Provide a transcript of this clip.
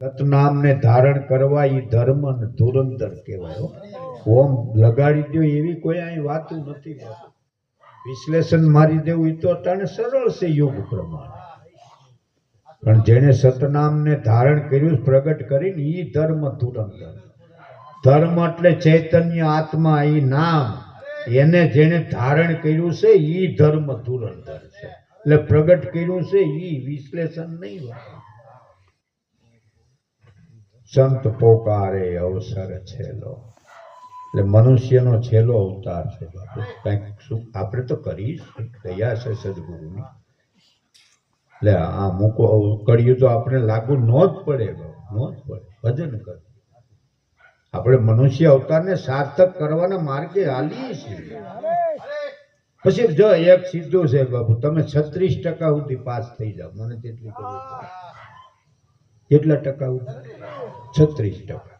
સતનામ ને ધારણ કરવા એ ધર્મ ને ધુરંધર કહેવાય. ઓમ લગાડી દો એવી કોઈ અહીં વાતું નથી. વિશ્લેષણ મારી દેવું એ તો અટાણે સરળ છે યુગ પ્રમાણે, પણ જેને સતનામ ને ધારણ કર્યું પ્રગટ કરીને એ ધર્મ ધુરંધર. ધર્મ એટલે ચૈતન્ય આત્મા, એ નામ એને જેને ધારણ કર્યું છે એ ધર્મ ધુરંધર છે. એટલે પ્રગટ કર્યું છે એ વિશ્લેષણ નહીં હોય. સંત પોકારે અવસર છેલ્લો, એટલે મનુષ્યનો છેલ્લો અવતાર છે. કંઈક શું આપણે તો કરી દયા છે સદગુરુની. એટલે આ મૂકો કર્યું તો આપણે લાગુ ન જ પડે, ન જ પડે. ભજન કર, આપણે મનુષ્ય અવતારને સાર્થક કરવાના માર્ગે હાલીએ છીએ. પછી જો એક સીધું છે બાબુ, તમે 36% સુધી પાસ થઈ જાવ. મને તેટલી ખબર. કેટલા ટકા? 36%.